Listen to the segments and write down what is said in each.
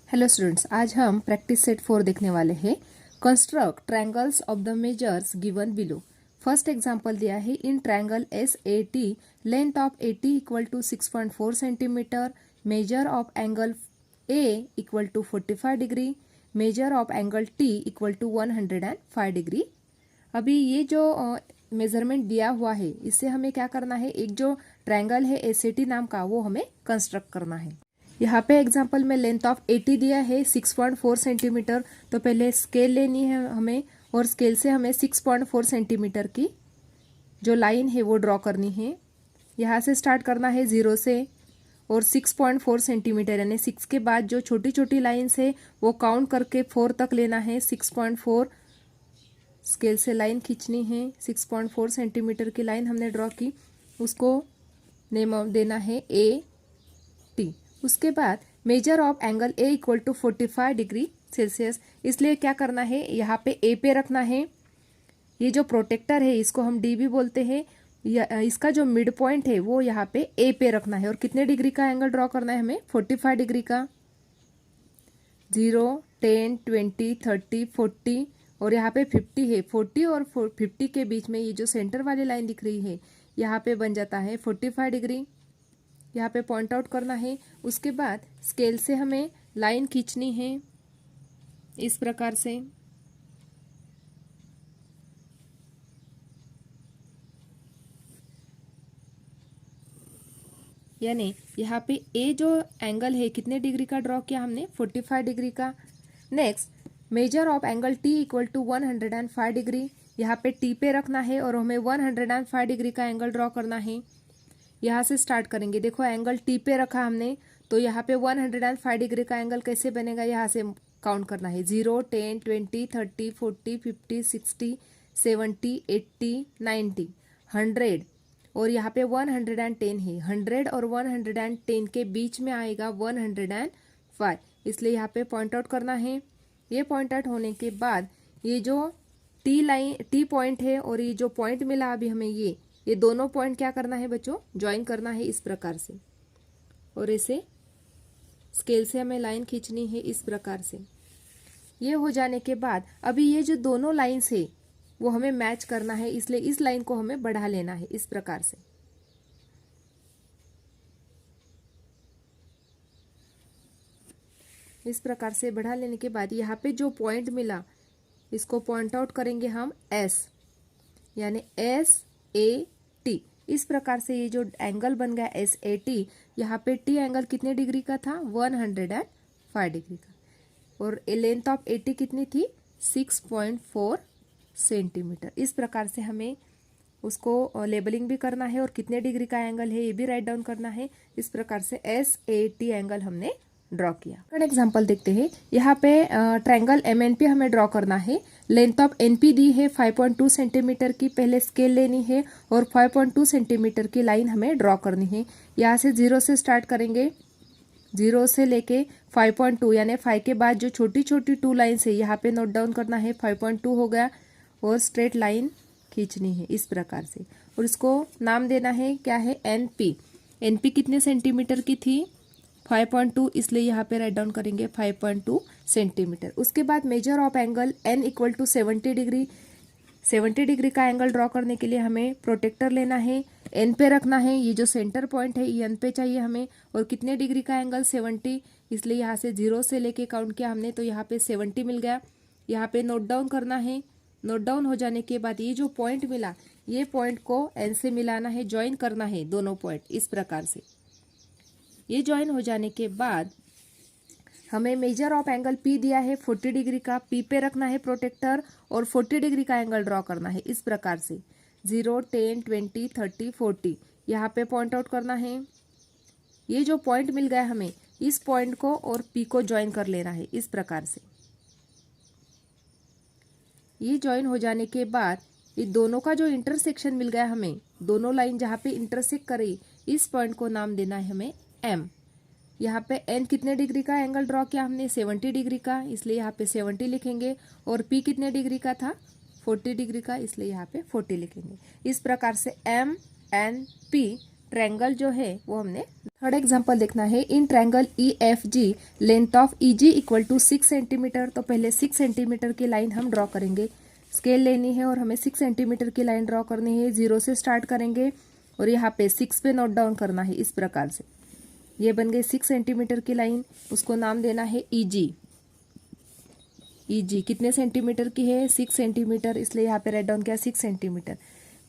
Hello students, आज हम practice set 4 देखने वाले हैं। Construct triangles of the measures given below. First example दिया है, in triangle SAT length of AT equal to 6.4 centimetre, measure of angle A equal to 45 degree, measure of angle T equal to 105 degree. अभी ये जो measurement दिया हुआ है, इससे हमें क्या करना है, एक जो ट्रायंगल है SAT नाम का, वो हमें कंस्ट्रक्ट करना है। यहाँ पे एग्जांपल में लेंथ ऑफ 80 दिया है 6.4 सेंटीमीटर। तो पहले स्केल लेनी है हमें, और स्केल से हमें 6.4 सेंटीमीटर की जो लाइन है वो ड्रॉ करनी है। यहाँ से स्टार्ट करना है 0 से, और 6.4 सेंटीमीटर यानी 6 के बाद जो छोटी छोटी लाइन्स है वो काउंट करके 4 तक लेना है। 6.4 स्केल से लाइन खींचनी है। 6.4 सेंटीमीटर की लाइन हमने ड्रॉ की, उसको नेम देना है AT। उसके बाद measure of angle A equal to 45 degree Celsius. इसलिए क्या करना है, यहाँ पे A पे रखना है। ये जो प्रोटेक्टर है इसको हम D भी बोलते हैं। इसका जो मिड पॉइंट है वो यहाँ पे A पे रखना है। और कितने डिग्री का एंगल ड्रॉ करना है हमें, 45 डिग्री का। 0, 10, 20, 30, 40 और यहाँ पे 50 है। 40 और 50 के बीच में ये जो सेंटर वाली लाइन दिख रही है, यहाँ पे बन जाता है 45 डिग्री। यहाँ पे पॉइंट आउट करना है। उसके बाद स्केल से हमें लाइन खींचनी है इस प्रकार से। यानी यहाँ पे ए जो एंगल है कितने डिग्री का ड्रॉ किया हमने, 45 डिग्री का। Next measure of angle T equal to 105 degree. यहाँ पे टी पे रखना है और हमें 105 डिग्री का एंगल ड्रॉ करना है। यहाँ से स्टार्ट करेंगे। देखो एंगल टी पे रखा हमने, तो यहाँ पे 105 डिग्री का एंगल कैसे बनेगा, यहाँ से काउंट करना है। 0, 10, 20, 30, 40, 50, 60, 70, 80, 90, 100 और यहाँ पे 110 है। 100 और 110 के बीच में आएगा 105, इसलिए यहाँ पे पॉइंट आउट करना है। ये पॉइंट आउट होने के बाद ये जो टी पॉइंट है और ये जो पॉइंट मिला अभी हमें, ये दोनों पॉइंट क्या करना है बच्चों, ज्वाइन करना है इस प्रकार से। और इसे स्केल से हमें लाइन खींचनी है इस प्रकार से। ये हो जाने के बाद अभी ये जो दोनों लाइन्स है वो हमें मैच करना है, इसलिए इस लाइन को हमें बढ़ा लेना है इस प्रकार से। इस प्रकार से बढ़ा लेने के बाद यहाँ पे जो पॉइंट मिला इसको पॉइंट आउट करेंगे हम S, यानी SAT। इस प्रकार से ये जो एंगल बन गया SAT, यहाँ पे T एंगल कितने डिग्री का था, 105 डिग्री का। और लेंथ ऑफ AT कितनी थी, 6.4 सेंटीमीटर। इस प्रकार से हमें उसको लेबलिंग भी करना है और कितने डिग्री का एंगल है ये भी राइट डाउन करना है। इस प्रकार से SAT एंगल हमने ड्रॉ किया। सेकंड एग्जांपल देखते हैं। यहाँ पे ट्रायंगल MNP हमें ड्रॉ करना है। लेंथ ऑफ NP दी है 5.2 सेंटीमीटर की। पहले स्केल लेनी है और 5.2 सेंटीमीटर की लाइन हमें ड्रॉ करनी है। यहाँ से 0 से स्टार्ट करेंगे। 0 से लेके 5.2 यानी 5 के बाद जो छोटी छोटी 2 लाइन्स है यहाँ पे नोट डाउन करना है। 5.2 हो गया और स्ट्रेट लाइन खींचनी है इस प्रकार से। और इसको नाम देना है, क्या है, NP। NP कितने सेंटीमीटर की थी, 5.2, इसलिए यहाँ पे राइट डाउन करेंगे 5.2 सेंटीमीटर। उसके बाद measure of angle N equal to 70 degree. 70 degree का एंगल ड्रॉ करने के लिए हमें प्रोटेक्टर लेना है, N पे रखना है। ये जो सेंटर पॉइंट है ये N पे चाहिए हमें। और कितने डिग्री का एंगल, 70, इसलिए यहाँ से 0 से लेके काउंट किया हमने, तो यहाँ पे 70 मिल गया। यहाँ पे नोट डाउन करना है। नोट डाउन हो जाने के बाद ये जो पॉइंट मिला, ये पॉइंट को N से मिलाना है, ज्वाइन करना है दोनों पॉइंट इस प्रकार से। ये ज्वाइन हो जाने के बाद हमें मेजर ऑफ एंगल P दिया है 40 डिग्री का। P पे रखना है प्रोटेक्टर और 40 डिग्री का एंगल ड्रॉ करना है इस प्रकार से। 0, 10, 20, 30, 40 यहाँ पे पॉइंट आउट करना है। ये जो पॉइंट मिल गया हमें, इस पॉइंट को और P को ज्वाइन कर लेना है इस प्रकार से। ये ज्वाइन हो जाने के बाद ये दोनों का जो इंटरसेक्शन मिल गया हमें, दोनों लाइन जहाँ पे इंटरसेक्ट करे, इस पॉइंट को नाम देना है हमें M। यहाँ पे N कितने डिग्री का एंगल ड्रॉ किया हमने, 70 डिग्री का, इसलिए यहाँ पे 70 लिखेंगे। और P कितने डिग्री का था, 40 डिग्री का, इसलिए यहाँ पे 40 लिखेंगे। इस प्रकार से M N P ट्रायंगल जो है वो हमने थर्ड एग्जांपल देखना है। In triangle EFG length of EG equal to 6 centimetre. तो पहले 6 सेंटीमीटर की लाइन हम ड्रॉ करेंगे। स्केल लेनी है और हमें 6 सेंटीमीटर की लाइन ड्रॉ करनी है। 0 से स्टार्ट करेंगे और यहाँ पे 6 पे नोट डाउन करना है इस प्रकार से। ये बन गई 6 सेंटीमीटर की लाइन, उसको नाम देना है EG। EG कितने सेंटीमीटर की है? 6 सेंटीमीटर, इसलिए यहाँ पे राइट डाउन किया 6 centimetre.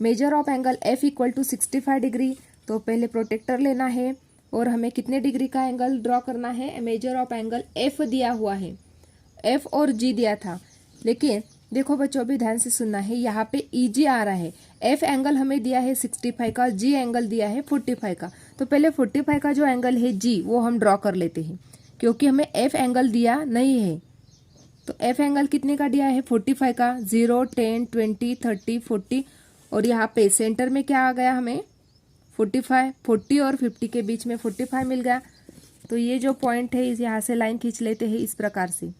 Measure of angle F equal to 65 degree. तो पहले प्रोटेक्टर लेना है और हमें कितने डिग्री का एंगल ड्रॉ करना है? मेजर ऑफ एंगल F दिया हुआ है, F और G दिया था, लेकिन देखो बच्चों भी ध्यान से सुनना है। यहाँ पे EG आ रहा है, F एंगल हमें दिया है 65 का, G एंगल दिया है 45 का। तो पहले 45 का जो एंगल है G वो हम ड्रॉ कर लेते हैं, क्योंकि हमें F एंगल दिया नहीं है। तो F एंगल कितने का दिया है? 45 का। 0, 10, 20, 30, 40 और यहाँ पे सेंटर में क्या आ गया हमें? 45। 40 और 50 के बीच में 45 मिल गया। तो ये जो पॉइंट है इस यहाँ से लाइन खींच लेते हैं इस प्रकार से।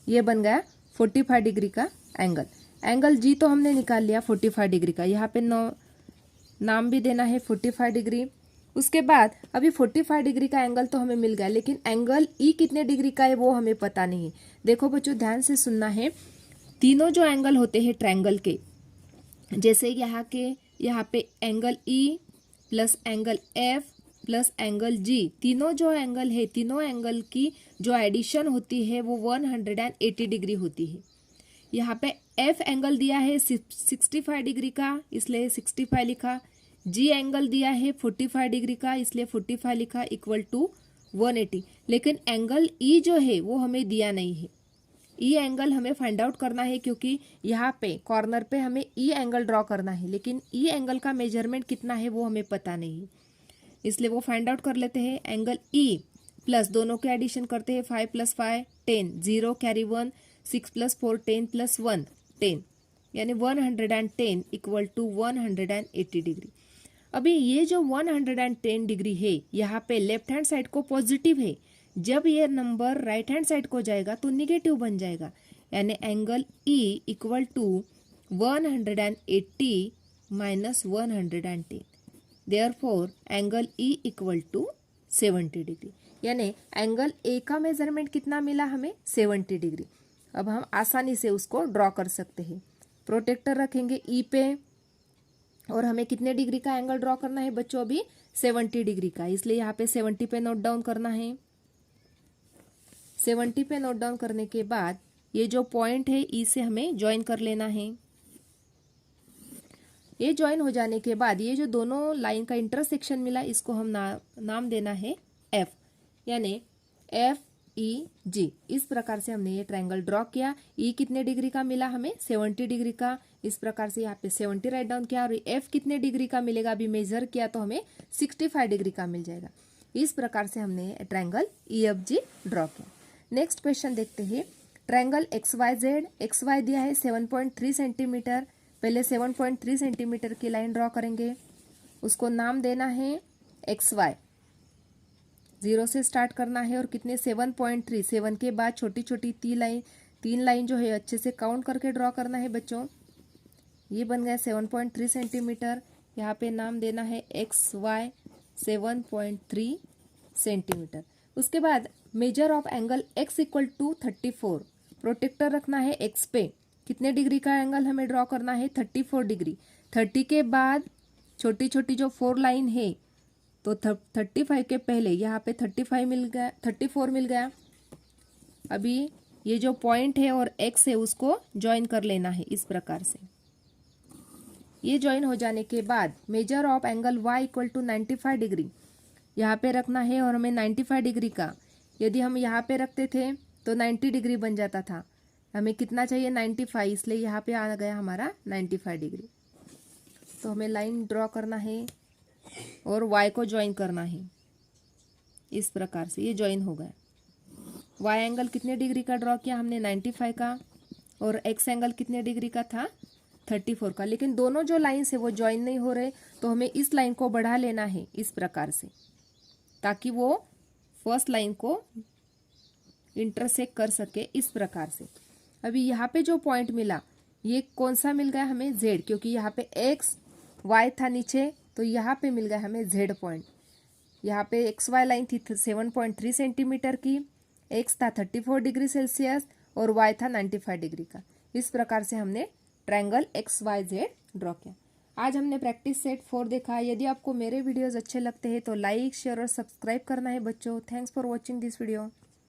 ये बन गया 45 डिग्री का एंगल। एंगल G तो हमने निकाल लिया 45 डिग्री का। यहाँ पे नाम भी देना है 45 डिग्री। उसके बाद अभी 45 डिग्री का एंगल तो हमें मिल गया, लेकिन एंगल E कितने डिग्री का है वो हमें पता नहीं है। देखो बच्चों ध्यान से सुनना है। तीनों जो एंगल होते हैं ट्रायंगल के, जैसे यहाँ पे angle E plus angle F plus angle G, तीनों जो एंगल है, तीनों एंगल की जो एडिशन होती है वो 180 डिग्री होती है। यहाँ पे F एंगल दिया है 65 डिग्री का, इसलिए 65 लिखा। G एंगल दिया है 45 डिग्री का, इसलिए 45 लिखा इक्वल टू 180। लेकिन एंगल E जो है वो हमें दिया नहीं है। E एंगल हमें फाइंड आउट करना है, क्योंकि यहाँ पे कॉर्नर पे हमें E एंगल ड्रॉ करना है, लेकिन E एंगल का मेजरमेंट कितना है वो हमें पता नहीं है, इसलिए वो फाइंड आउट कर लेते हैं। एंगल E प्लस दोनों के एडिशन करते हैं, 5 + 5 10, 0 कैरी 1, 6 + 4 10 + 1 10, यानी 110 इक्वल टू 180 डिग्री। अभी ये जो 110 डिग्री है, यहाँ पे लेफ्ट हैंड साइड को पॉजिटिव है, जब ये नंबर राइट हैंड साइड को जाएगा तो निगेटिव बन जाएगा, यानी angle E equal to 180 minus 110। Therefore angle E equal to 70 degree, यानी एंगल A का मेजरमेंट कितना मिला हमें? 70 डिग्री। अब हम आसानी से उसको ड्रॉ कर सकते हैं। प्रोटेक्टर रखेंगे E पे और हमें कितने डिग्री का एंगल ड्रॉ करना है बच्चों? अभी 70 डिग्री का, इसलिए यहाँ पे 70 पे नोट डाउन करना है। 70 पे नोट डाउन करने के बाद ये जो पॉइंट है E से हमें ज्वाइन कर लेना है। ये ज्वाइन हो जाने के बाद ये जो दोनों लाइन का इंटरसेक्शन मिला, इसको हम नाम देना है F, यानी FEG। इस प्रकार से हमने ये ट्रायंगल ड्रॉ किया। E कितने डिग्री का मिला हमें? 70 डिग्री का। इस प्रकार से यहाँ पे 70 राइट डाउन किया और F कितने डिग्री का मिलेगा? अभी मेजर किया तो हमें 65 डिग्री का मिल जाएगा। इस प्रकार से हमने ट्रायंगल EFG ड्रॉ किया। नेक्स्ट क्वेश्चन देखते हैं। ट्रायंगल XYZ, XY दिया है 7.3 सेंटीमीटर। पहले 7.3 सेंटीमीटर की लाइन ड्रॉ करेंगे, उसको नाम देना है XY। 0 से स्टार्ट करना है और कितने? 7.3। 7 के बाद छोटी छोटी तीन लाइन जो है अच्छे से काउंट करके ड्रॉ करना है बच्चों। ये बन गया 7.3 सेंटीमीटर। यहाँ पे नाम देना है XY 7.3 सेंटीमीटर। उसके बाद measure of angle X equal to 34। Protractor रखना है X पे। कितने डिग्री का एंगल हमें ड्रॉ करना है? 34 डिग्री। 30 के बाद छोटी छोटी जो 4 लाइन है, तो 35 के पहले यहाँ पे 35 मिल गया, 34 मिल गया। अभी ये जो पॉइंट है और X है उसको ज्वाइन कर लेना है इस प्रकार से। ये ज्वाइन हो जाने के बाद measure of angle Y equal to 95 degree यहाँ पे रखना है और हमें 95 डिग्री का, यदि हम यहाँ पे रखते थे तो 90 डिग्री बन जाता था। हमें कितना चाहिए? 95, इसलिए यहाँ पे आ गया हमारा 95 डिग्री। तो हमें लाइन ड्रॉ करना है और Y को ज्वाइन करना है इस प्रकार से। ये ज्वाइन हो गया। Y एंगल कितने डिग्री का ड्रॉ किया हमने? 95 का। और X एंगल कितने डिग्री का था? 34 का। लेकिन दोनों जो लाइन है वो ज्वाइन नहीं हो रहे, तो हमें इस लाइन को बढ़ा लेना है इस प्रकार से, ताकि वो फर्स्ट लाइन को इंटरसेक्ट कर सके इस प्रकार से। अभी यहाँ पे जो पॉइंट मिला, ये कौन सा मिल गया हमें? Z, क्योंकि यहाँ पे X Y था नीचे तो यहाँ पे मिल गया हमें Z पॉइंट। यहाँ पे XY लाइन थी 7.3 सेंटीमीटर की, X था 34 डिग्री सेल्सियस और Y था 95 डिग्री का। इस प्रकार से हमने ट्रायंगल XYZ ड्रॉ किया। आज हमने प्रैक्टिस सेट 4 देखा। यदि आपको मेरे वीडियोस अच्छे लगते हैं तो लाइक, शेयर और सब्सक्राइब करना है बच्चों। Thanks for watching this video.